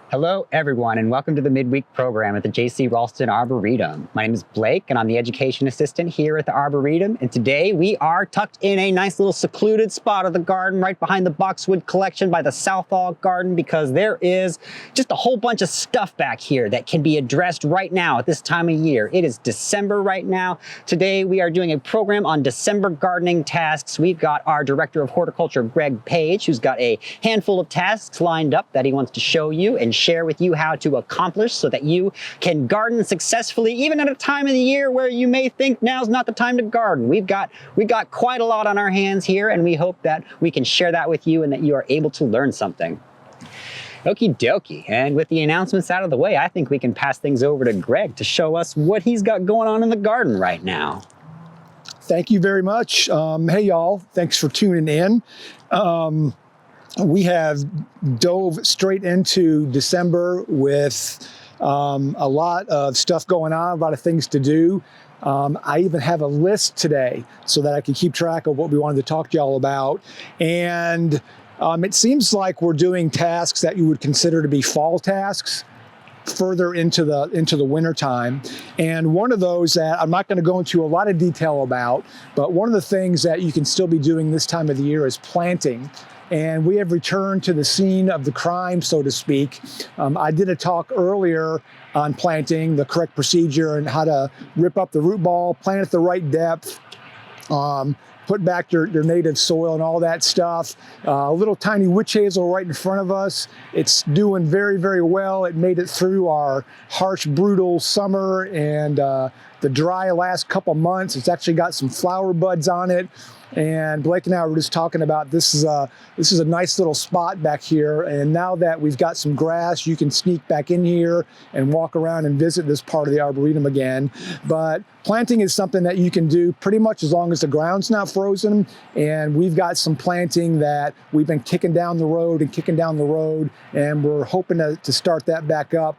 Hello, everyone, and welcome to the midweek program at the J.C. Raulston Arboretum. My name is Blake, and I'm the education assistant here at the Arboretum. And today we are tucked in a nice little secluded spot of the garden right behind the boxwood collection by the Southall Garden, because there is just a whole bunch of stuff back here that can be addressed right now at this time of year. It is December right now. Today we are doing a program on December gardening tasks. We've got our Director of Horticulture, Paige, who's got a handful of tasks lined up that he wants to show you and share with you how to accomplish so that you can garden successfully, even at a time of the year where you may think now's not the time to garden. We've got quite a lot on our hands here, and we hope that we can share that with you and that you are able to learn something. Okie dokie, and with the announcements out of the way, I think we can pass things over to Greg to show us what he's got going on in the garden right now. Thank you very much. Hey y'all, thanks for tuning in. We have dove straight into December with a lot of stuff going on, a lot of things to do. I even have a list today so that I can keep track of what we wanted to talk to y'all about. And it seems like we're doing tasks that you would consider to be fall tasks further into the winter time. And one of those that I'm not going to go into a lot of detail about, but one of the things that you can still be doing this time of the year is planting. And we have returned to the scene of the crime, so to speak. I did a talk earlier on planting, the correct procedure, and how to rip up the root ball, plant at the right depth, put back your native soil and all that stuff. A little tiny witch hazel right in front of us. It's doing very, very well. It made it through our harsh, brutal summer and the dry last couple months. It's actually got some flower buds on it. And Blake and I were just talking about this is a nice little spot back here. And now that we've got some grass, you can sneak back in here and walk around and visit this part of the Arboretum again. But planting is something that you can do pretty much as long as the ground's not frozen. And we've got some planting that we've been kicking down the road, and we're hoping to start that back up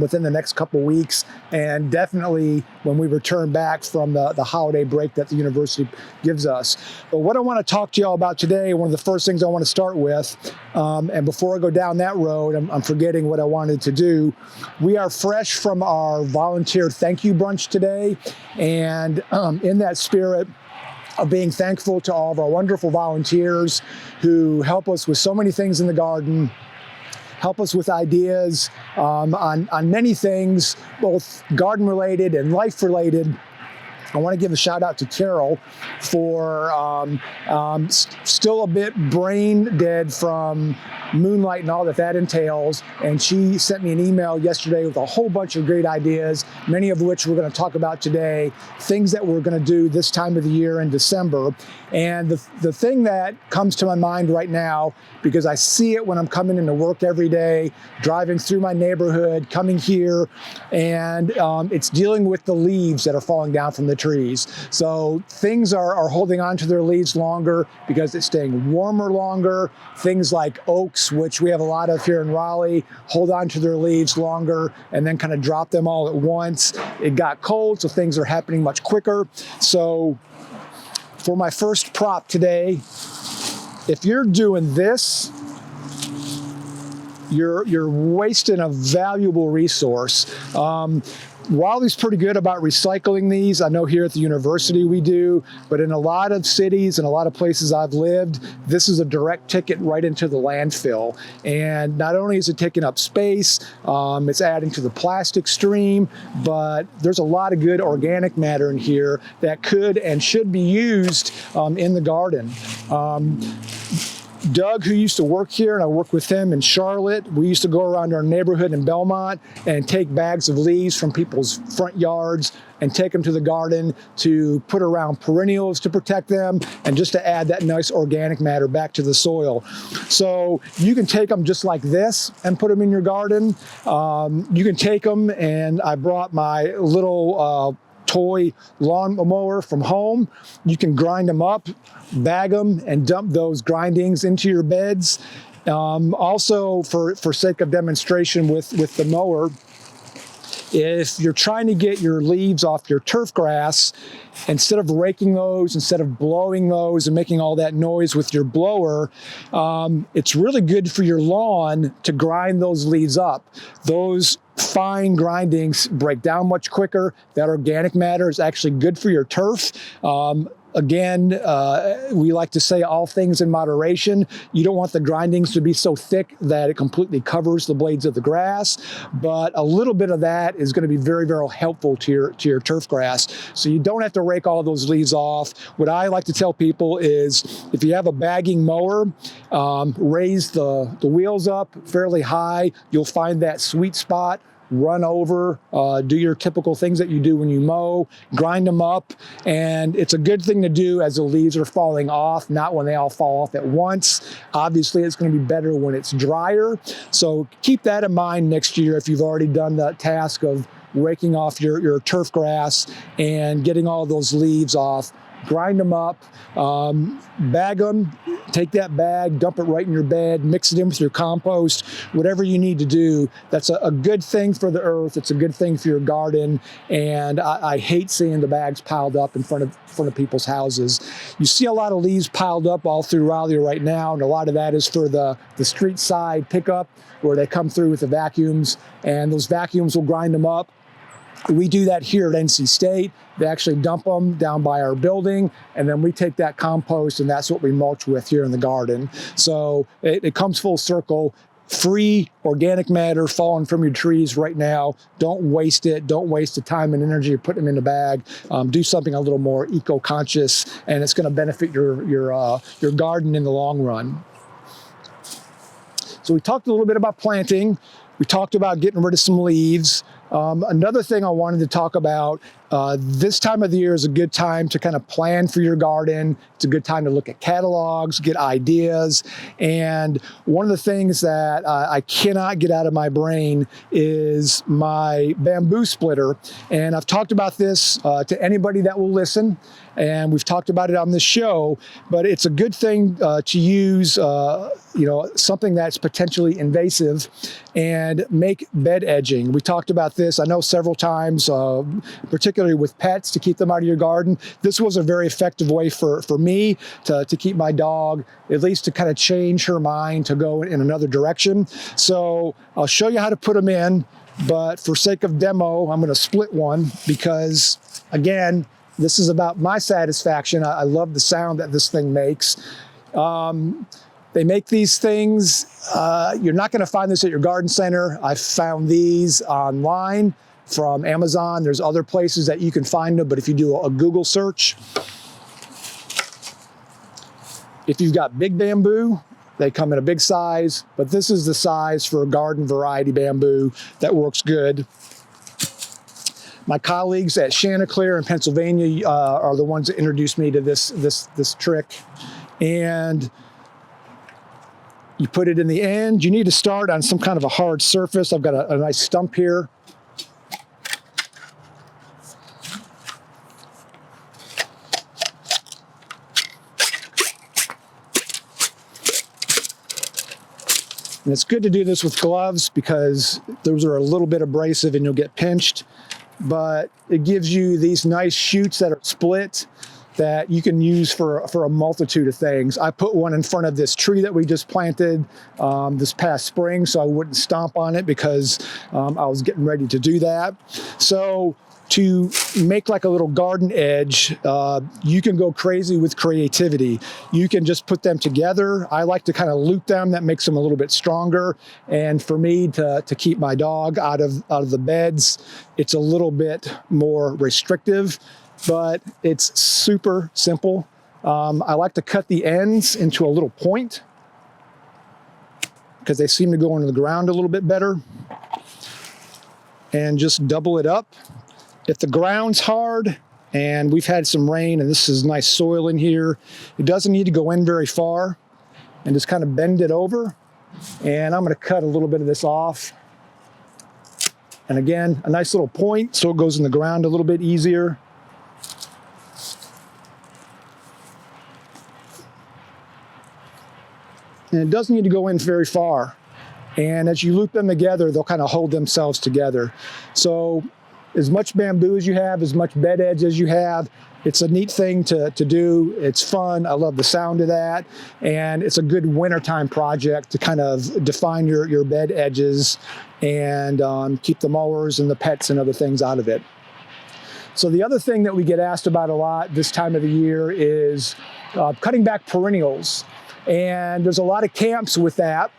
within the next couple weeks, and definitely when we return back from the holiday break that the university gives us. But what I want to talk to y'all about today, one of the first things I want to start with, and before I go down that road, I'm forgetting what I wanted to do. We are fresh from our volunteer thank you brunch today, and in that spirit of being thankful to all of our wonderful volunteers who help us with so many things in the garden, help us with ideas on many things, both garden related and life related. I want to give a shout out to Carol for still a bit brain dead from Moonlight and all that entails. And she sent me an email yesterday with a whole bunch of great ideas, many of which we're going to talk about today, things that we're going to do this time of the year in December. And the thing that comes to my mind right now, because I see it when I'm coming into work every day, driving through my neighborhood, coming here, and it's dealing with the leaves that are falling down from the trees. So things are holding on to their leaves longer because it's staying warmer longer. Things like oaks, which we have a lot of here in Raleigh, hold on to their leaves longer and then kind of drop them all at once. It got cold, so things are happening much quicker. So for my first prop today, if you're doing this, you're wasting a valuable resource. Raleigh's pretty good about recycling these. I know here at the university we do, but in a lot of cities and a lot of places I've lived, this is a direct ticket right into the landfill. And not only is it taking up space, it's adding to the plastic stream, but there's a lot of good organic matter in here that could and should be used in the garden. Doug, who used to work here, and I worked with him in Charlotte, we used to go around our neighborhood in Belmont and take bags of leaves from people's front yards and take them to the garden to put around perennials to protect them and just to add that nice organic matter back to the soil. So you can take them just like this and put them in your garden. You can take them, and I brought my little toy lawn mower from home. You can grind them up, bag them, and dump those grindings into your beds. Also, for sake of demonstration with the mower, If you're trying to get your leaves off your turf grass, instead of raking those, instead of blowing those and making all that noise with your blower, it's really good for your lawn to grind those leaves up. Those fine grindings break down much quicker. That organic matter is actually good for your turf. Again, we like to say all things in moderation. You don't want the grindings to be so thick that it completely covers the blades of the grass, but a little bit of that is going to be very, very helpful to your turf grass. So you don't have to rake all those leaves off. What I like to tell people is if you have a bagging mower, raise the wheels up fairly high. You'll find that sweet spot. Run over, do your typical things that you do when you mow, grind them up, and it's a good thing to do as the leaves are falling off, not when they all fall off at once. Obviously, it's going to be better when it's drier, so keep that in mind next year if you've already done the task of raking off your turf grass and getting all those leaves off. Grind them up, bag them, take that bag, dump it right in your bed, mix it in with your compost, whatever you need to do. That's a good thing for the earth. It's a good thing for your garden. And I hate seeing the bags piled up in front of people's houses. You see a lot of leaves piled up all through Raleigh right now, and a lot of that is for the street side pickup where they come through with the vacuums, and those vacuums will grind them up. We do that here at NC State. They actually dump them down by our building, and then we take that compost, and that's what we mulch with here in the garden. So it comes full circle. Free organic matter falling from your trees right now. Don't waste it. Don't waste the time and energy of putting them in the bag. Do something a little more eco-conscious, and it's going to benefit your garden in the long run. So we talked a little bit about planting. We talked about getting rid of some leaves. Another thing I wanted to talk about, this time of the year is a good time to kind of plan for your garden. It's a good time to look at catalogs, get ideas. And one of the things that I cannot get out of my brain is my bamboo splitter. And I've talked about this to anybody that will listen. And we've talked about it on this show, but it's a good thing to use something that's potentially invasive and make bed edging. We talked about this, I know, several times, particularly with pets, to keep them out of your garden. This was a very effective way for me to keep my dog, at least to kind of change her mind to go in another direction. So I'll show you how to put them in, but for sake of demo, I'm going to split one because, again, this is about my satisfaction. I love the sound that this thing makes. They make these things. You're not going to find this at your garden center. I found these online from Amazon. There's other places that you can find them, but if you do a Google search, if you've got big bamboo, they come in a big size, but this is the size for a garden variety bamboo that works good. My colleagues at Chanticleer in Pennsylvania are the ones that introduced me to this trick. And you put it in the end. You need to start on some kind of a hard surface. I've got a nice stump here. And it's good to do this with gloves because those are a little bit abrasive and you'll get pinched. But it gives you these nice shoots that are split that you can use for a multitude of things. I put one in front of this tree that we just planted this past spring, so I wouldn't stomp on it because I was getting ready to do that. So to make like a little garden edge, you can go crazy with creativity. You can just put them together. I like to kind of loop them. That makes them a little bit stronger. And for me to keep my dog out of the beds, it's a little bit more restrictive, but it's super simple. I like to cut the ends into a little point because they seem to go into the ground a little bit better, and just double it up. If the ground's hard and we've had some rain and this is nice soil in here, it doesn't need to go in very far, and just kind of bend it over. And I'm going to cut a little bit of this off. And again, a nice little point so it goes in the ground a little bit easier. And it doesn't need to go in very far. And as you loop them together, they'll kind of hold themselves together. So as much bamboo as you have, as much bed edge as you have, it's a neat thing to do. It's fun. I love the sound of that. And it's a good wintertime project to kind of define your bed edges and keep the mowers and the pets and other things out of it. So the other thing that we get asked about a lot this time of the year is cutting back perennials. And there's a lot of camps with that.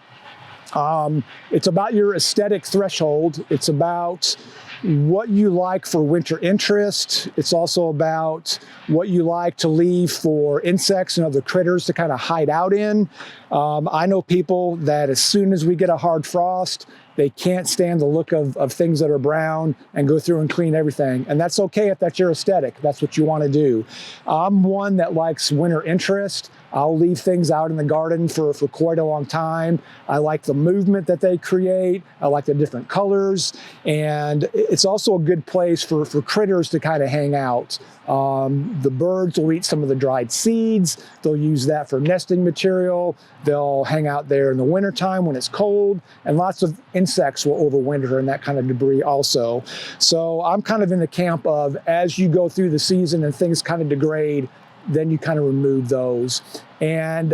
It's about your aesthetic threshold. It's about what you like for winter interest. It's also about what you like to leave for insects and other critters to kind of hide out in. I know people that as soon as we get a hard frost, they can't stand the look of things that are brown and go through and clean everything. And that's okay if that's your aesthetic. That's what you want to do. I'm one that likes winter interest. I'll leave things out in the garden for quite a long time. I like the movement that they create. I like the different colors. And it's also a good place for critters to kind of hang out. The birds will eat some of the dried seeds. They'll use that for nesting material. They'll hang out there in the wintertime when it's cold, and lots of insects will overwinter in that kind of debris also. So I'm kind of in the camp of, as you go through the season and things kind of degrade, then you kind of remove those. And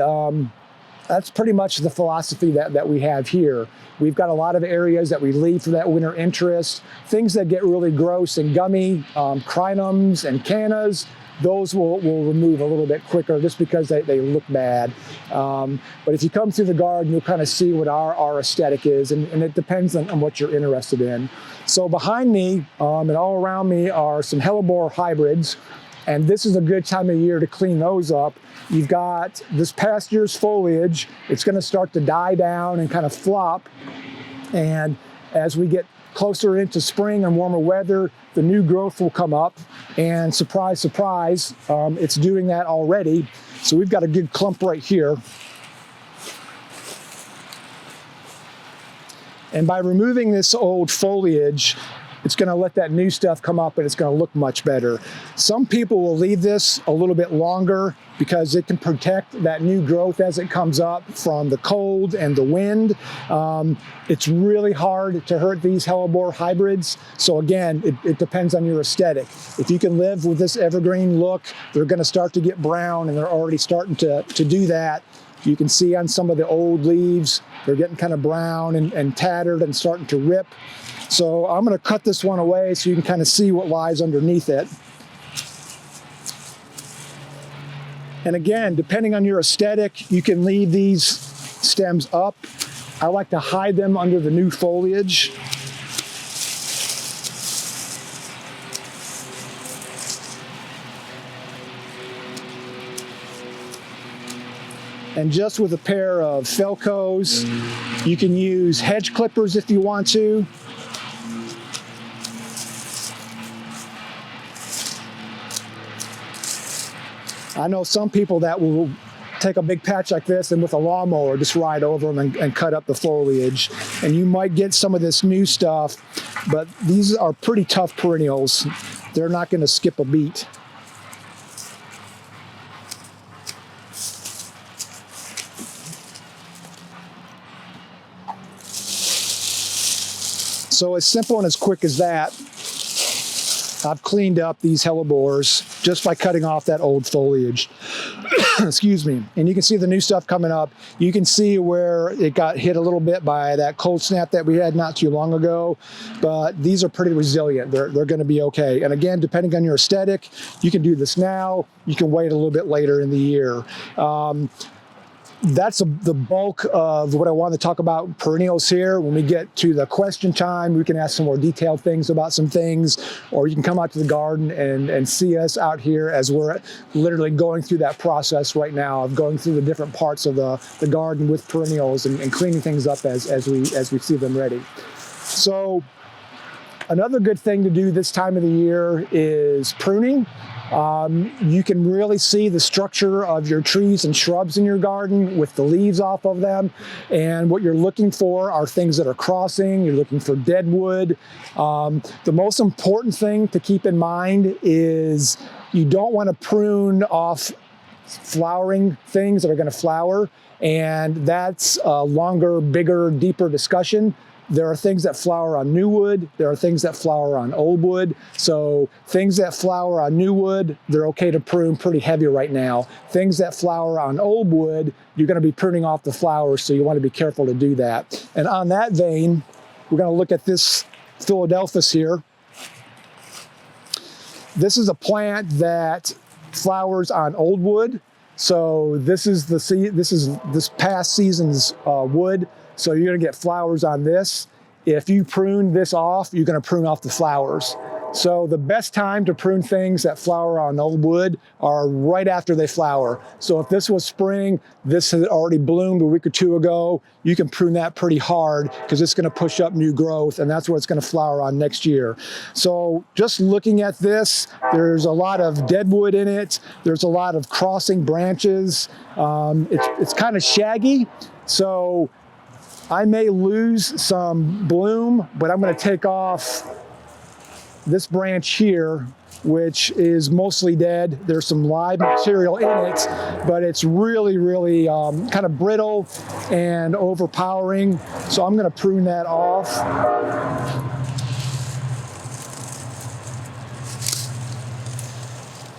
that's pretty much the philosophy that we have here. We've got a lot of areas that we leave for that winter interest. Things that get really gross and gummy, crinums and cannas, those will remove a little bit quicker just because they look bad. But if you come through the garden, you'll kind of see what our aesthetic is, and it depends on what you're interested in. So behind me and all around me are some hellebore hybrids. And this is a good time of year to clean those up. You've got this past year's foliage. It's going to start to die down and kind of flop. And as we get closer into spring and warmer weather, the new growth will come up. And surprise, surprise, it's doing that already. So we've got a good clump right here. And by removing this old foliage, it's going to let that new stuff come up and it's going to look much better. Some people will leave this a little bit longer because it can protect that new growth as it comes up from the cold and the wind. It's really hard to hurt these hellebore hybrids. So again, it depends on your aesthetic. If you can live with this evergreen look, they're going to start to get brown, and they're already starting to do that. You can see on some of the old leaves, they're getting kind of brown and tattered and starting to rip. So I'm going to cut this one away so you can kind of see what lies underneath it. And again, depending on your aesthetic, you can leave these stems up. I like to hide them under the new foliage. And just with a pair of Felcos, you can use hedge clippers if you want to. I know some people that will take a big patch like this and with a lawnmower just ride over them and cut up the foliage. And you might get some of this new stuff, but these are pretty tough perennials. They're not going to skip a beat. So as simple and as quick as that, I've cleaned up these hellebores just by cutting off that old foliage. Excuse me. And you can see the new stuff coming up. You can see where it got hit a little bit by that cold snap that we had not too long ago, but these are pretty resilient. They're going to be okay. And again, depending on your aesthetic, you can do this now. You can wait a little bit later in the year. That's the bulk of what I want to talk about perennials here. When we get to the question time, we can ask some more detailed things about some things, or you can come out to the garden and see us out here as we're literally going through that process right now of going through the different parts of the garden with perennials and cleaning things up as we see them ready. So another good thing to do this time of the year is pruning. You can really see the structure of your trees and shrubs in your garden with the leaves off of them. And what you're looking for are things that are crossing. You're looking for dead wood. The most important thing to keep in mind is you don't want to prune off flowering things that are going to flower. And that's a longer, bigger, deeper discussion. There are things that flower on new wood. There are things that flower on old wood. So things that flower on new wood, they're okay to prune pretty heavy right now. Things that flower on old wood, you're going to be pruning off the flowers, so you want to be careful to do that. And on that vein, we're going to look at this Philadelphus here. This is a plant that flowers on old wood. So this is this past season's wood. So you're gonna get flowers on this. If you prune this off, you're gonna prune off the flowers. So the best time to prune things that flower on old wood are right after they flower. So if this was spring, this had already bloomed a week or two ago, you can prune that pretty hard because it's gonna push up new growth, and that's what it's gonna flower on next year. So just looking at this, there's a lot of dead wood in it. There's a lot of crossing branches. It's kind of shaggy. So I may lose some bloom, but I'm gonna take off this branch here, which is mostly dead. There's some live material in it, but it's really, really kind of brittle and overpowering. So I'm gonna prune that off.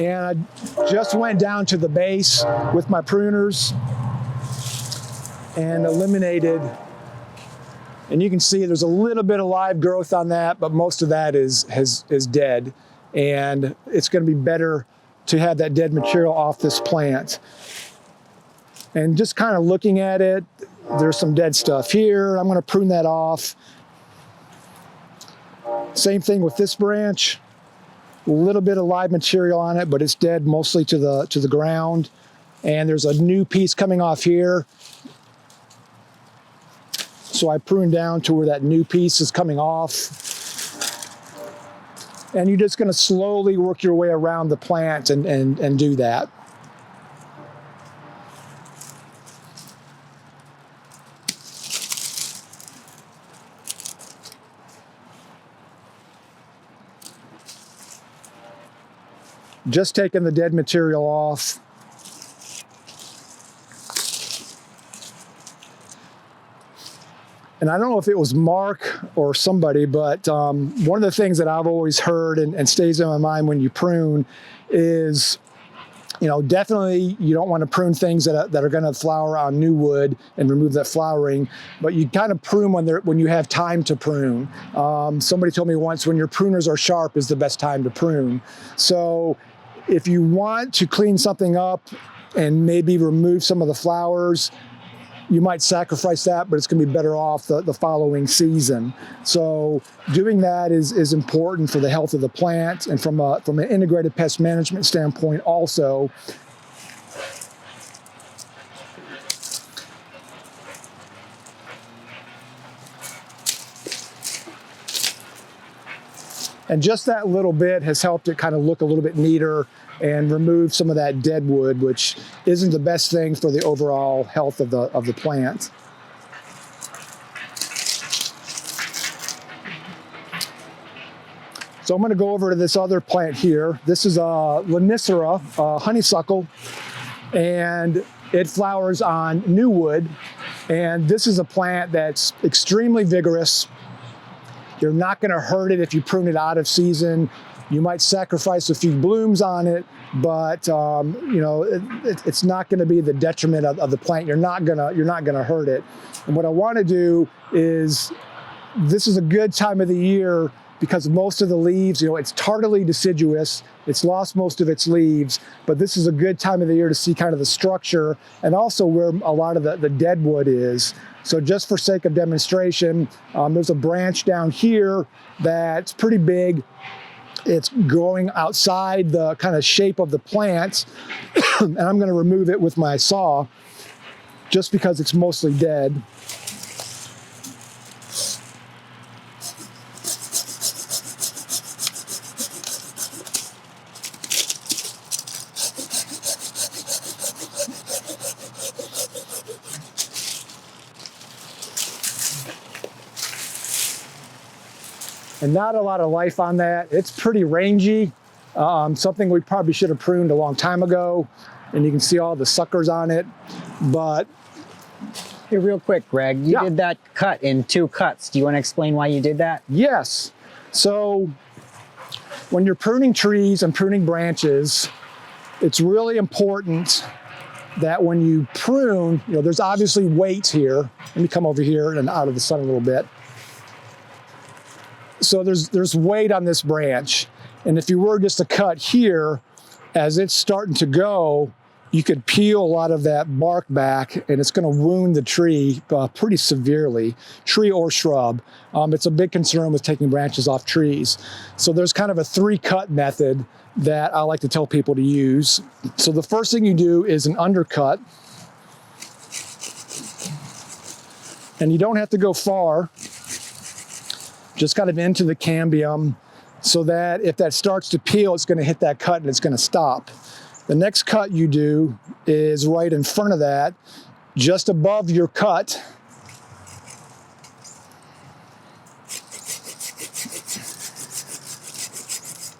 And I just went down to the base with my pruners and eliminated. And you can see there's a little bit of live growth on that, but most of that is dead. And it's gonna be better to have that dead material off this plant. And just kind of looking at it, there's some dead stuff here. I'm gonna prune that off. Same thing with this branch. A little bit of live material on it, but it's dead mostly to the ground. And there's a new piece coming off here. So I prune down to where that new piece is coming off. And you're just gonna slowly work your way around the plant and do that. Just taking the dead material off. And I don't know if it was Mark or somebody, but one of the things that I've always heard and stays in my mind when you prune is, definitely you don't want to prune things that are going to flower on new wood and remove that flowering, but you kind of prune when you have time to prune. Somebody told me once, when your pruners are sharp is the best time to prune. So if you want to clean something up and maybe remove some of the flowers, you might sacrifice that, but it's gonna be better off the following season. So doing that is important for the health of the plant, and from an integrated pest management standpoint also. And just that little bit has helped it kind of look a little bit neater and remove some of that dead wood, which isn't the best thing for the overall health of the plant. So I'm gonna go over to this other plant here. This is a Lonicera, honeysuckle, and it flowers on new wood. And this is a plant that's extremely vigorous. You're not gonna hurt it if you prune it out of season. You might sacrifice a few blooms on it, but it's not going to be the detriment of the plant. You're not gonna hurt it. And what I want to do is, this is a good time of the year because most of the leaves, it's tardily deciduous. It's lost most of its leaves, but this is a good time of the year to see kind of the structure and also where a lot of the dead wood is. So just for sake of demonstration, there's a branch down here that's pretty big. It's growing outside the kind of shape of the plant, and I'm going to remove it with my saw just because it's mostly dead. And not a lot of life on that. It's pretty rangy. Something we probably should have pruned a long time ago. And you can see all the suckers on it. But Hey, real quick, Greg, you Yeah. did that cut in 2 cuts. Do you want to explain why you did that? Yes. So when you're pruning trees and pruning branches, it's really important that when you prune, there's obviously weights here. Let me come over here and out of the sun a little bit. So there's weight on this branch. And if you were just to cut here, as it's starting to go, you could peel a lot of that bark back, and it's going to wound the tree pretty severely, tree or shrub. It's a big concern with taking branches off trees. So there's kind of a 3-cut method that I like to tell people to use. So the first thing you do is an undercut. And you don't have to go far, just kind of into the cambium, so that if that starts to peel, it's going to hit that cut and it's going to stop. The next cut you do is right in front of that, just above your cut.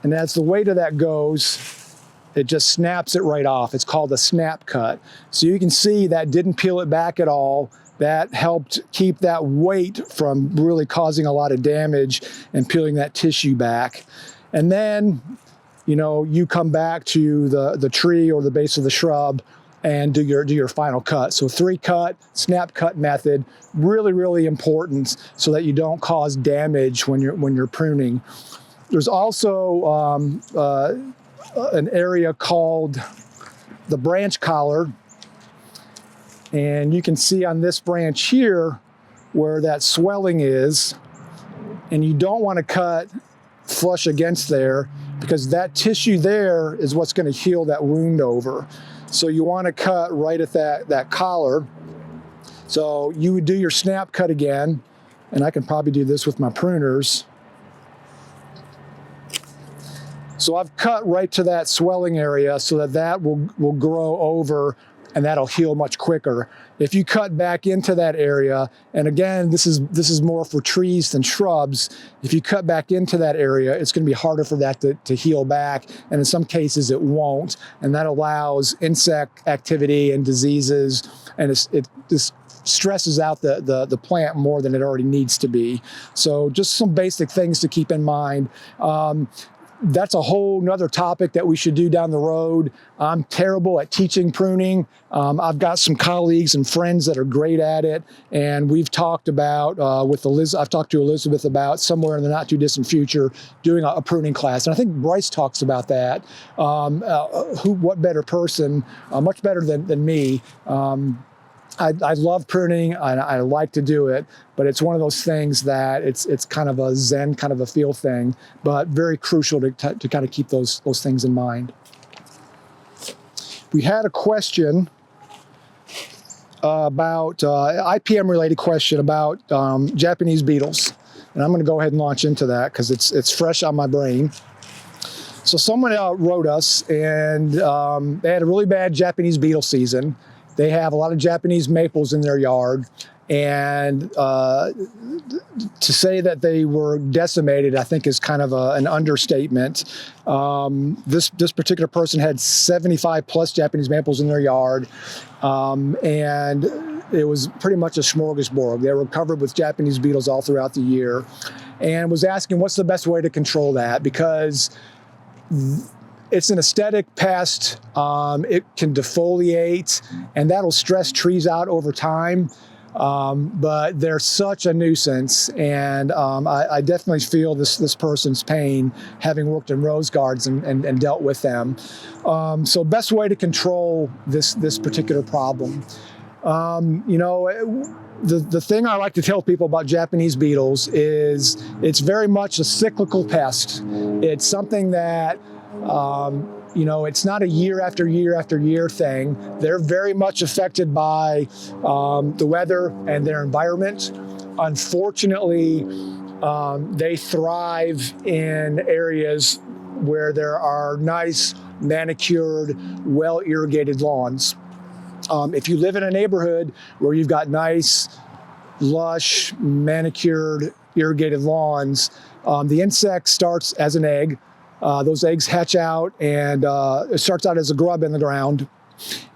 And as the weight of that goes, it just snaps it right off. It's called a snap cut. So you can see that didn't peel it back at all. That helped keep that weight from really causing a lot of damage and peeling that tissue back. And then, you come back to the tree or the base of the shrub and do your final cut. So 3-cut, snap cut method, really, really important so that you don't cause damage when you're pruning. There's also an area called the branch collar. And you can see on this branch here where that swelling is, and you don't want to cut flush against there because that tissue there is what's going to heal that wound over. So you want to cut right at that collar. So you would do your snap cut again, and I can probably do this with my pruners. So I've cut right to that swelling area so that will grow over, and that'll heal much quicker. If you cut back into that area, and again, this is more for trees than shrubs, if you cut back into that area, it's going to be harder for that to heal back, and in some cases it won't, and that allows insect activity and diseases, and it just stresses out the plant more than it already needs to be. So just some basic things to keep in mind. That's a whole nother topic that we should do down the road. I'm terrible at teaching pruning. I've got some colleagues and friends that are great at it, and we've talked about I've talked to Elizabeth about somewhere in the not too distant future doing a pruning class, and I think Bryce talks about that. What better person, much better than me. I love pruning, and I like to do it, but it's one of those things that it's kind of a zen, kind of a feel thing, but very crucial to kind of keep those things in mind. We had a question about IPM-related question about Japanese beetles, and I'm going to go ahead and launch into that because it's fresh on my brain. So someone wrote us, and they had a really bad Japanese beetle season. They have a lot of Japanese maples in their yard, and to say that they were decimated, I think, is kind of an understatement. This particular person had 75 plus Japanese maples in their yard, and it was pretty much a smorgasbord. They were covered with Japanese beetles all throughout the year, and was asking what's the best way to control that, because it's an aesthetic pest. It can defoliate, and that'll stress trees out over time. But they're such a nuisance, and I definitely feel this person's pain, having worked in rose gardens and dealt with them. So best way to control this particular problem. The thing I like to tell people about Japanese beetles is it's very much a cyclical pest. It's something that it's not a year after year after year thing. They're very much affected by the weather and their environment. Unfortunately, they thrive in areas where there are nice, manicured, well-irrigated lawns. If you live in a neighborhood where you've got nice, lush, manicured, irrigated lawns, the insect starts as an egg. Those eggs hatch out, and it starts out as a grub in the ground.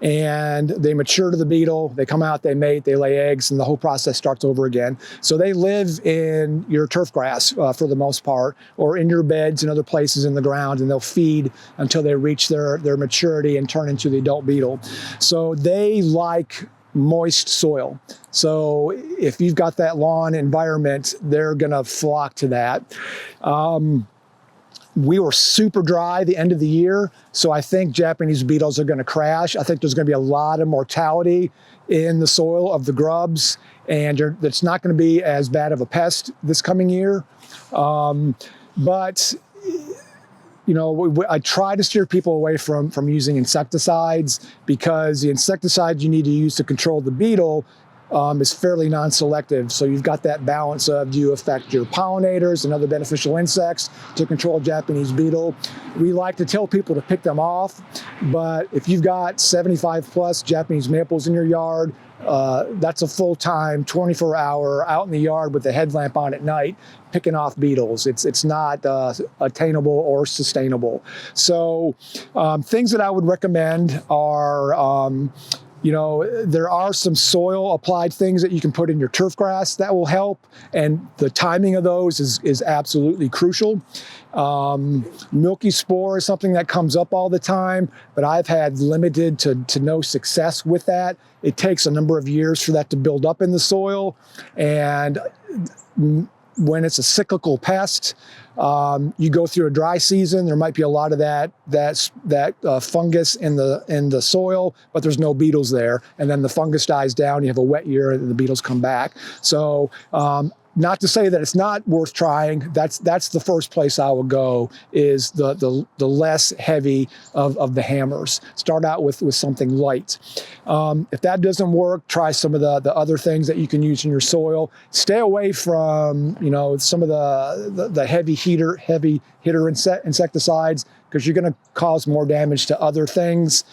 and they mature to the beetle. They come out, they mate, they lay eggs, and the whole process starts over again. So they live in your turf grass for the most part, or in your beds and other places in the ground, and they'll feed until they reach their maturity and turn into the adult beetle. So they like moist soil. So if you've got that lawn environment, they're gonna flock to that. We were super dry the end of the year, so I think Japanese beetles are gonna crash. I think there's gonna be a lot of mortality in the soil of the grubs, and it's not gonna be as bad of a pest this coming year. But you know, I try to steer people away from using insecticides, because the insecticide you need to use to control the beetle is fairly non-selective. So you've got that balance of, do you affect your pollinators and other beneficial insects to control Japanese beetle? We like to tell people to pick them off, but if you've got 75 plus Japanese maples in your yard, that's a full-time 24-hour out in the yard with a headlamp on at night picking off beetles. It's not attainable or sustainable. So things that I would recommend are you know, there are some soil applied things that you can put in your turf grass that will help, and the timing of those is absolutely crucial. Milky spore is something that comes up all the time, but I've had limited to no success with that. It takes a number of years for that to build up in the soil, and when it's a cyclical pest, you go through a dry season, there might be a lot of that fungus in the soil, but there's no beetles there. And then the fungus dies down, you have a wet year, and the beetles come back. So not to say that it's not worth trying. That's the first place I would go, is the less heavy of the hammers. Start out with something light. If that doesn't work, try some of the other things that you can use in your soil. Stay away from, you know, some of the heavy hitter insecticides, because you're going to cause more damage to other things.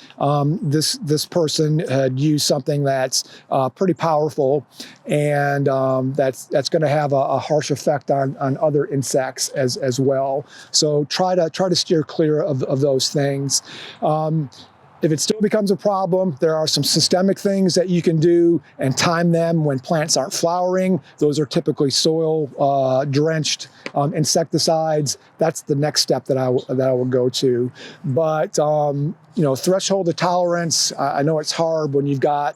This person had used something that's pretty powerful, and that's going to have a harsh effect on other insects as well. So try to steer clear of those things. If it still becomes a problem, there are some systemic things that you can do and time them when plants aren't flowering. Those are typically soil drenched insecticides. That's the next step that I will go to. But you know, threshold of tolerance, I know it's hard when you've got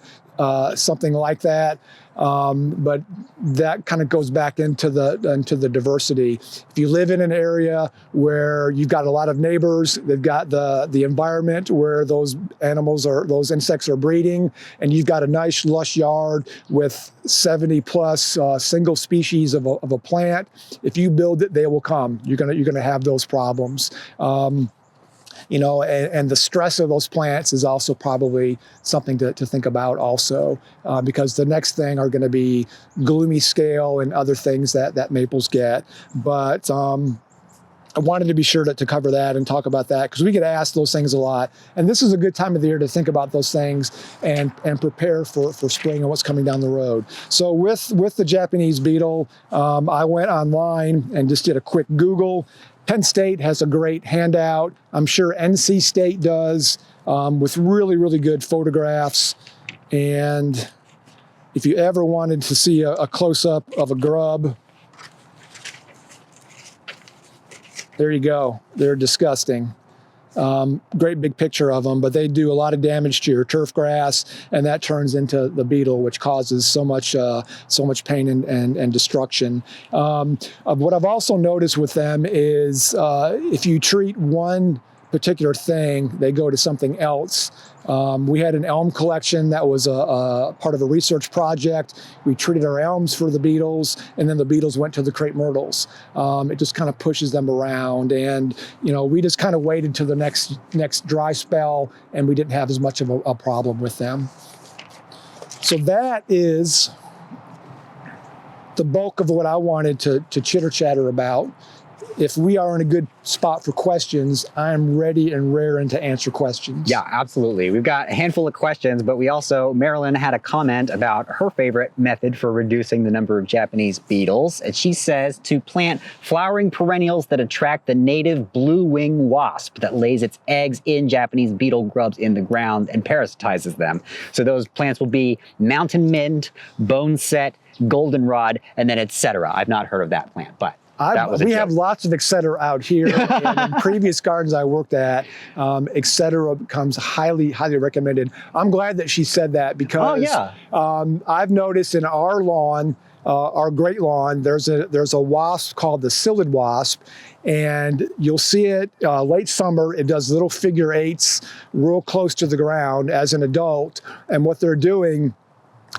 something like that. But that kind of goes back into the diversity. If you live in an area where you've got a lot of neighbors, they've got the environment where those insects are breeding, and you've got a nice lush yard with 70 plus single species of a plant, if you build it, they will come. You're gonna have those problems. You know, and the stress of those plants is also probably something to think about also, because the next thing are going to be gloomy scale and other things that maples get. But I wanted to be sure to cover that and talk about that, because we get asked those things a lot. And this is a good time of the year to think about those things and prepare for spring and what's coming down the road. So with the Japanese beetle, I went online and just did a quick Google. Penn State has a great handout. I'm sure NC State does, with really, really good photographs. And if you ever wanted to see a close-up of a grub, there you go. They're disgusting. Great big picture of them, but they do a lot of damage to your turf grass, and that turns into the beetle, which causes so much pain and destruction. What I've also noticed with them is if you treat one particular thing, they go to something else. We had an elm collection that was a part of a research project. We treated our elms for the beetles, and then the beetles went to the crepe myrtles. It just kind of pushes them around, and you know, we just kind of waited to the next dry spell, and we didn't have as much of a problem with them. So that is the bulk of what I wanted to chitter chatter about. if we are in a good spot for questions, I'm ready and raring to answer questions. Yeah, absolutely. We've got a handful of questions, but we also, Marilyn had a comment about her favorite method for reducing the number of Japanese beetles. And she says to plant flowering perennials that attract the native blue wing wasp that lays its eggs in Japanese beetle grubs in the ground and parasitizes them. So those plants will be mountain mint, boneset, goldenrod, and then etc. I've not heard of that plant, but we have lots of etc. out here. And in previous gardens I worked at, etc. becomes highly recommended. I'm glad that she said that because I've noticed in our lawn, our great lawn, there's a wasp called the psyllid wasp, and you'll see it late summer. It does little figure eights real close to the ground as an adult, and what they're doing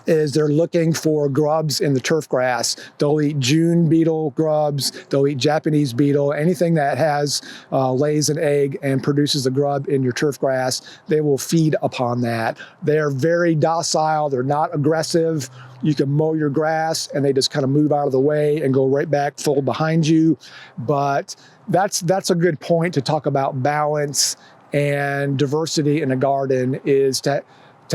is they're looking for grubs in the turf grass. They'll eat June beetle grubs, they'll eat Japanese beetle, anything that has lays an egg and produces a grub in your turf grass, they will feed upon that. They're very docile, they're not aggressive. You can mow your grass and they just kind of move out of the way and go right back full behind you. But that's a good point to talk about balance and diversity in a garden, is to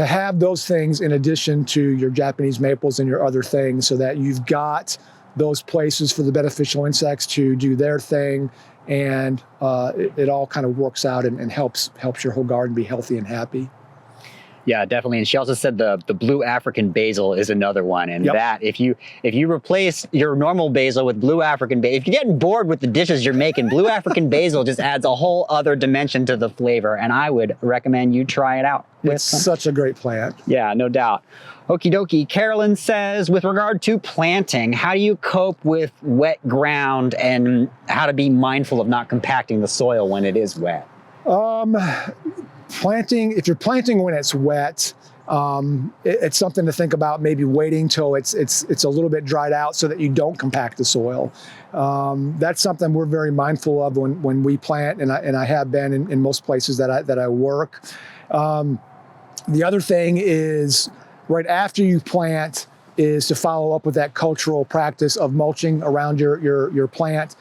have those things in addition to your Japanese maples and your other things, so that you've got those places for the beneficial insects to do their thing, and it all kind of works out and helps your whole garden be healthy and happy. Yeah, definitely. And she also said the blue African basil is another one. And that if you replace your normal basil with blue African basil, if you're getting bored with the dishes you're making, blue African basil just adds a whole other dimension to the flavor. And I would recommend you try it out. It's such a great plant. Yeah, no doubt. Okie dokie. Carolyn says, with regard to planting, how do you cope with wet ground and how to be mindful of not compacting the soil when it is wet? If you're planting when it's wet, it's something to think about, maybe waiting till it's a little bit dried out so that you don't compact the soil. That's something we're very mindful of when we plant, and I have been in most places that I work. The other thing is, right after you plant, is to follow up with that cultural practice of mulching around your plant.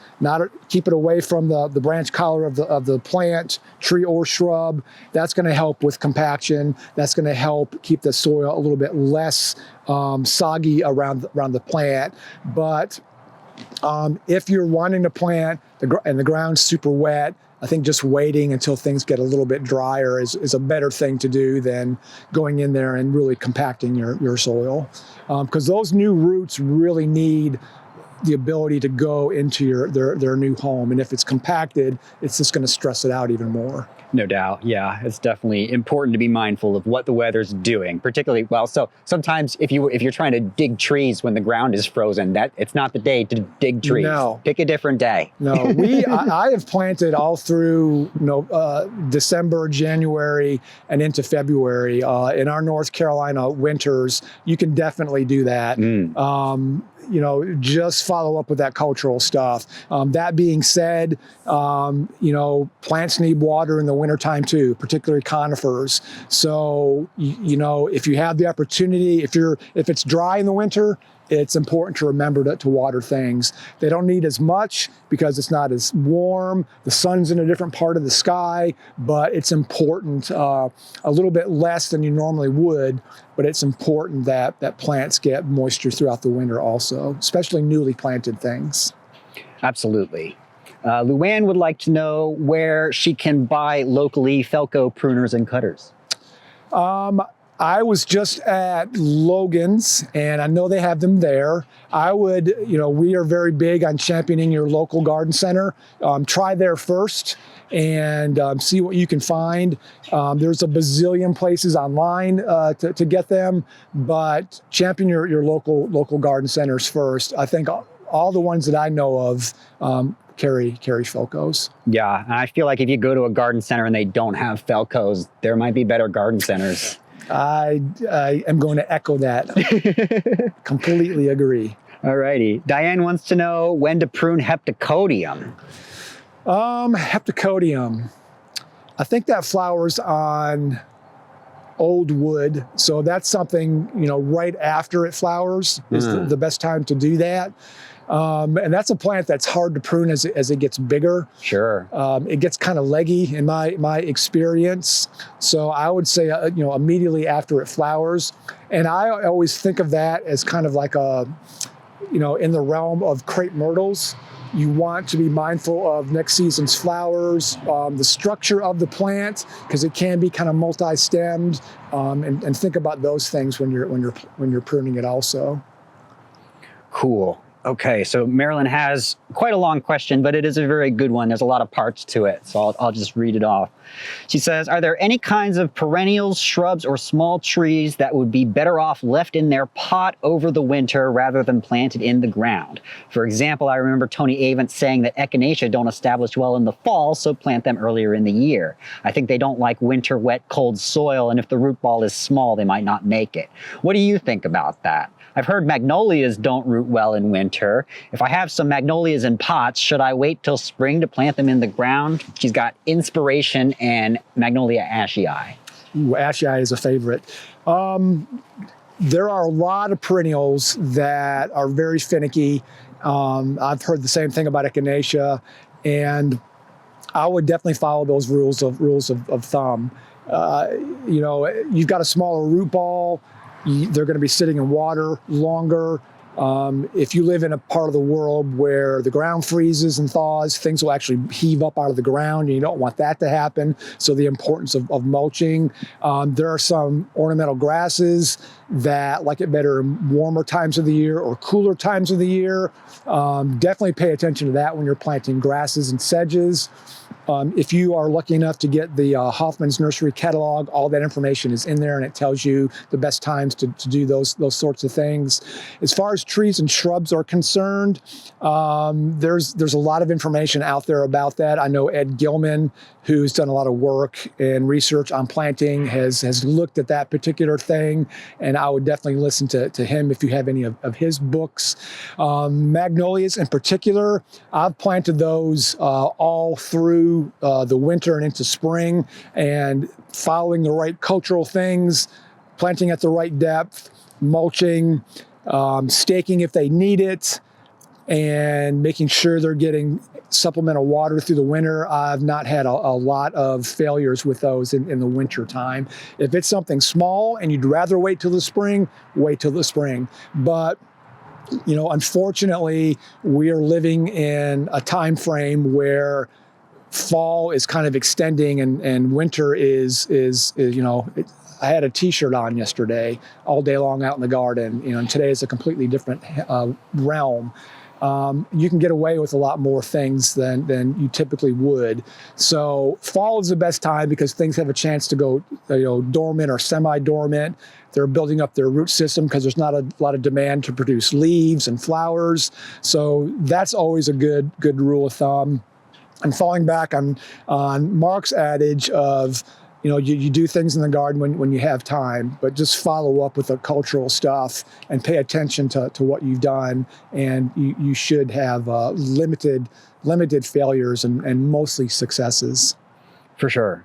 Keep it away from the branch collar of the plant, tree or shrub. That's going to help with compaction. That's going to help keep the soil a little bit less soggy around the plant. But if you're wanting to plant and the ground's super wet, I think just waiting until things get a little bit drier is a better thing to do than going in there and really compacting your soil. Because those new roots really need the ability to go into their new home. And if it's compacted, it's just going to stress it out even more. No doubt. Yeah, it's definitely important to be mindful of what the weather's doing, particularly, so sometimes if you're trying to dig trees when the ground is frozen, it's not the day to dig trees. No. Pick a different day. No, I have planted all through December, January, and into February. In our North Carolina winters, you can definitely do that. Just follow up with that cultural stuff. That being said, plants need water in the wintertime too, particularly conifers. So, if you have the opportunity, if it's dry in the winter, it's important to remember to water things. They don't need as much because it's not as warm. The sun's in a different part of the sky, but it's important, a little bit less than you normally would, but it's important that plants get moisture throughout the winter also, especially newly planted things. Absolutely. Luann would like to know where she can buy locally Felco pruners and cutters. I was just at Logan's, and I know they have them there. We are very big on championing your local garden center. Try there first and see what you can find. There's a bazillion places online to get them, but champion your local garden centers first. I think all the ones that I know of carry Felcos. Yeah, and I feel like if you go to a garden center and they don't have Felcos, there might be better garden centers. I am going to echo that. Completely agree. All righty. Diane wants to know when to prune Heptacodium. Heptacodium. I think that flowers on old wood. So that's something, right after it flowers is the best time to do that. And that's a plant that's hard to prune as it gets bigger. Sure. It gets kind of leggy in my experience. So I would say, immediately after it flowers. And I always think of that as kind of like in the realm of crepe myrtles. You want to be mindful of next season's flowers, the structure of the plant, because it can be kind of multi-stemmed, and think about those things when you're pruning it also. Cool. Okay, so Marilyn has quite a long question, but it is a very good one. There's a lot of parts to it, so I'll just read it off. She says, are there any kinds of perennials, shrubs, or small trees that would be better off left in their pot over the winter rather than planted in the ground? For example, I remember Tony Avent saying that echinacea don't establish well in the fall, so plant them earlier in the year. I think they don't like winter, wet, cold soil, and if the root ball is small, they might not make it. What do you think about that? I've heard magnolias don't root well in winter. If I have some magnolias in pots, should I wait till spring to plant them in the ground? She's got Inspiration and Magnolia Ashii. Ooh, Ashii is a favorite. There are a lot of perennials that are very finicky. I've heard the same thing about echinacea, and I would definitely follow those rules of thumb. You've got a smaller root ball. They're going to be sitting in water longer. If you live in a part of the world where the ground freezes and thaws, things will actually heave up out of the ground, and you don't want that to happen. So the importance of mulching. There are some ornamental grasses that like it better in warmer times of the year or cooler times of the year. Definitely pay attention to that when you're planting grasses and sedges. If you are lucky enough to get the Hoffman's Nursery catalog, all that information is in there, and it tells you the best times to do those sorts of things. As far as trees and shrubs are concerned, there's a lot of information out there about that. I know Ed Gilman, who's done a lot of work and research on planting, has looked at that particular thing, and I would definitely listen to him if you have any of his books. Magnolias in particular, I've planted those all through the winter and into spring, and following the right cultural things, planting at the right depth, mulching, staking if they need it, and making sure they're getting supplemental water through the winter. I've not had a lot of failures with those in the winter time. If it's something small and you'd rather wait till the spring, wait till the spring. But unfortunately, we are living in a time frame where fall is kind of extending and winter is I had a t-shirt on yesterday all day long out in the garden, and today is a completely different realm. You can get away with a lot more things than you typically would. So fall is the best time because things have a chance to go dormant or semi-dormant. They're building up their root system because there's not a lot of demand to produce leaves and flowers. So that's always a good rule of thumb. And falling back on Mark's adage of, you do things in the garden when you have time, but just follow up with the cultural stuff and pay attention to what you've done, and you should have limited failures and mostly successes. For sure.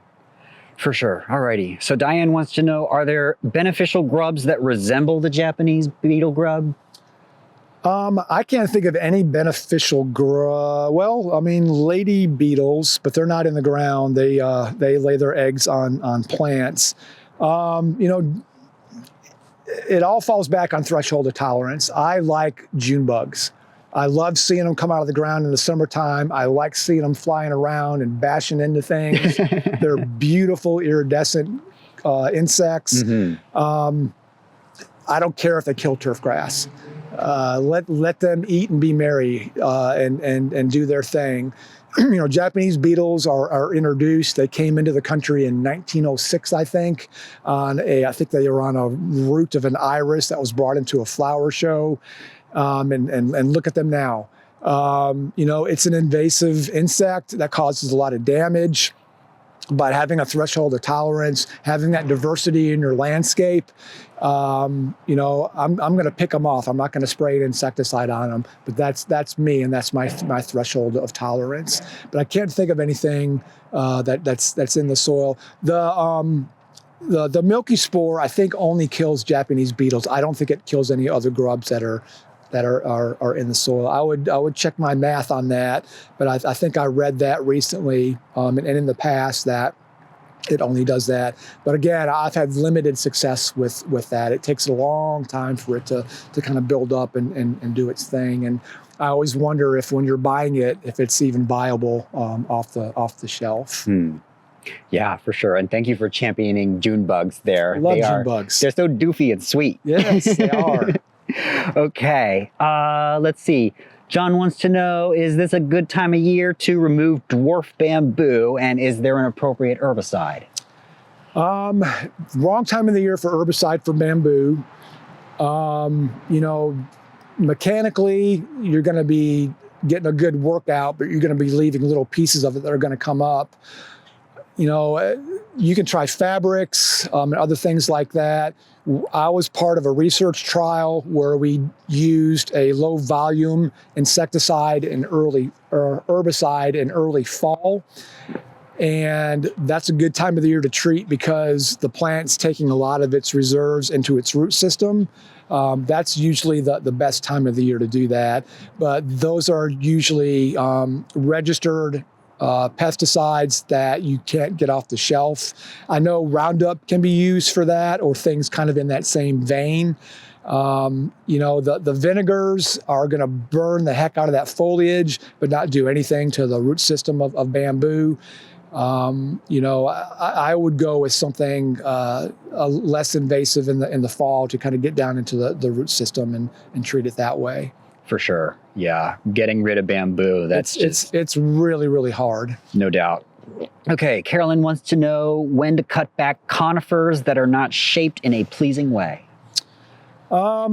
Alrighty. So Diane wants to know, are there beneficial grubs that resemble the Japanese beetle grub? I can't think of any beneficial lady beetles, but they're not in the ground. They lay their eggs on plants. It all falls back on threshold of tolerance. I like June bugs. I love seeing them come out of the ground in the summertime. I like seeing them flying around and bashing into things. They're beautiful iridescent insects. Mm-hmm. I don't care if they kill turf grass. Let them eat and be merry and do their thing. Japanese beetles are introduced. They came into the country in 1906, I think. I think they were on a root of an iris that was brought into a flower show. And look at them now. It's an invasive insect that causes a lot of damage. But having a threshold of tolerance, having that diversity in your landscape, I'm going to pick them off. I'm not going to spray an insecticide on them, but that's me, and that's my threshold of tolerance. But I can't think of anything that's in the soil. The milky spore, I think, only kills Japanese beetles. I don't think it kills any other grubs that are that are in the soil. I would check my math on that, but I think I read that recently and in the past that it only does that. But again, I've had limited success with that. It takes a long time for it to kind of build up and do its thing. And I always wonder if when you're buying it, if it's even viable off the shelf. Yeah, for sure. And thank you for championing June bugs there. I love June bugs. They're so doofy and sweet. Yes, they are. Okay, let's see. John wants to know, is this a good time of year to remove dwarf bamboo, and is there an appropriate herbicide? Wrong time of the year for herbicide for bamboo. You know, mechanically, you're going to be getting a good workout, but you're going to be leaving little pieces of it that are going to come up. You know, you can try fabrics and other things like that. I was part of a research trial where we used a low volume insecticide in herbicide in early fall. And that's a good time of the year to treat because the plant's taking a lot of its reserves into its root system. That's usually the best time of the year to do that. But those are usually registered pesticides that you can't get off the shelf. I know Roundup can be used for that, or things kind of in that same vein. You know, the vinegars are going to burn the heck out of that foliage, but not do anything to the root system of bamboo. You know, I would go with something less invasive in the fall to kind of get down into the root system and treat it that way. For sure. Yeah. Getting rid of bamboo. It's really, really hard. No doubt. Okay. Carolyn wants to know when to cut back conifers that are not shaped in a pleasing way. To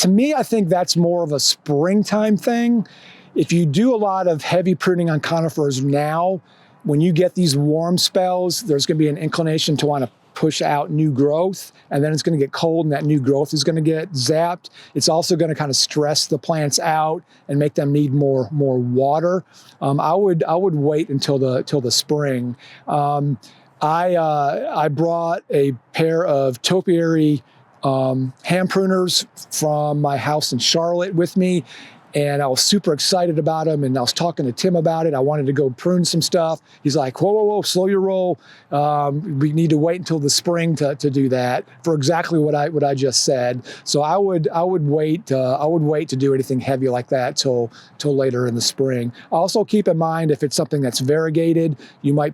me, I think that's more of a springtime thing. If you do a lot of heavy pruning on conifers now, when you get these warm spells, there's going to be an inclination to want to push out new growth, and then it's going to get cold and that new growth is going to get zapped. It's also going to kind of stress the plants out and make them need more water. I would wait until the spring. I brought a pair of topiary hand pruners from my house in Charlotte with me, and I was super excited about them, and I was talking to Tim about it. I wanted to go prune some stuff. He's like, whoa, slow your roll. We need to wait until the spring to do that, for exactly what I just said. So I would wait to do anything heavy like that till later in the spring. Also keep in mind, if it's something that's variegated, you might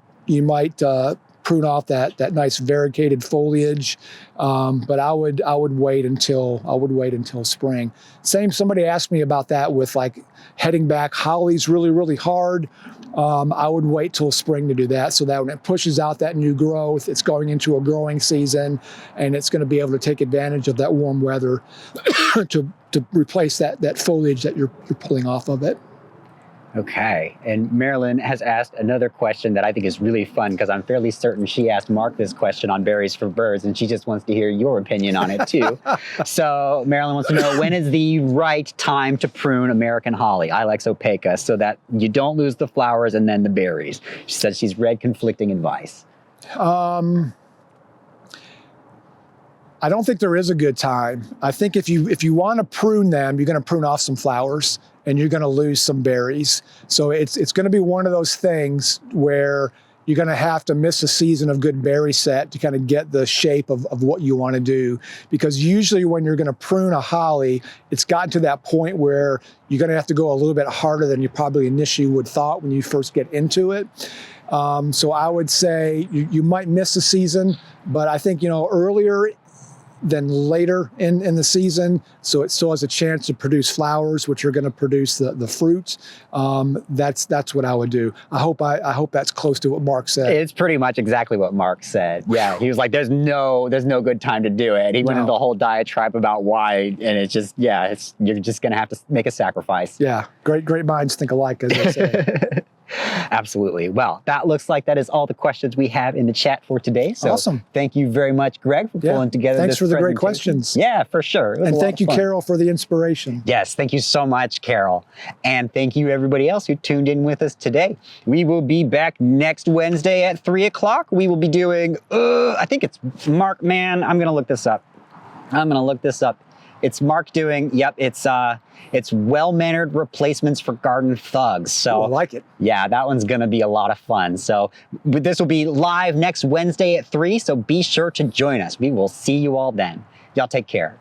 prune off that nice variegated foliage, but I would wait until spring. Somebody asked me about that with like heading back hollies really, really hard. I would wait till spring to do that, so that when it pushes out that new growth, it's going into a growing season, and it's going to be able to take advantage of that warm weather to replace that foliage that you're pulling off of it. Okay. And Marilyn has asked another question that I think is really fun, because I'm fairly certain she asked Mark this question on berries for birds, and she just wants to hear your opinion on it too. So Marilyn wants to know, when is the right time to prune American holly, Ilex opaca, so that you don't lose the flowers and then the berries? She says she's read conflicting advice. I don't think there is a good time. I think if you want to prune them, you're going to prune off some flowers and you're going to lose some berries. So it's going to be one of those things where you're going to have to miss a season of good berry set to kind of get the shape of what you want to do. Because usually when you're going to prune a holly, it's gotten to that point where you're going to have to go a little bit harder than you probably initially would thought when you first get into it. So I would say you might miss a season, but I think, earlier than later in the season, so it still has a chance to produce flowers, which are going to produce the fruit. That's what I would do. I hope that's close to what Mark said. It's pretty much exactly what Mark said. Yeah, he was like, "There's no good time to do it." He went into a whole diatribe about why, and it's just, you're just going to have to make a sacrifice. Yeah, great minds think alike, as they say. Absolutely. Well, that looks like that is all the questions we have in the chat for today. So awesome. Thank you very much, Greg, for pulling together Thanks this for the great questions. Yeah, for sure. And thank you, Carol, for the inspiration. Yes, thank you so much, Carol. And thank you, everybody else who tuned in with us today. We will be back next Wednesday at 3 o'clock. We will be doing, I think it's Mark, man, I'm going to look this up. It's Mark doing, yep, it's well-mannered replacements for garden thugs. So I like it. Yeah, that one's gonna be a lot of fun. So this will be live next Wednesday at 3, so be sure to join us. We will see you all then. Y'all take care.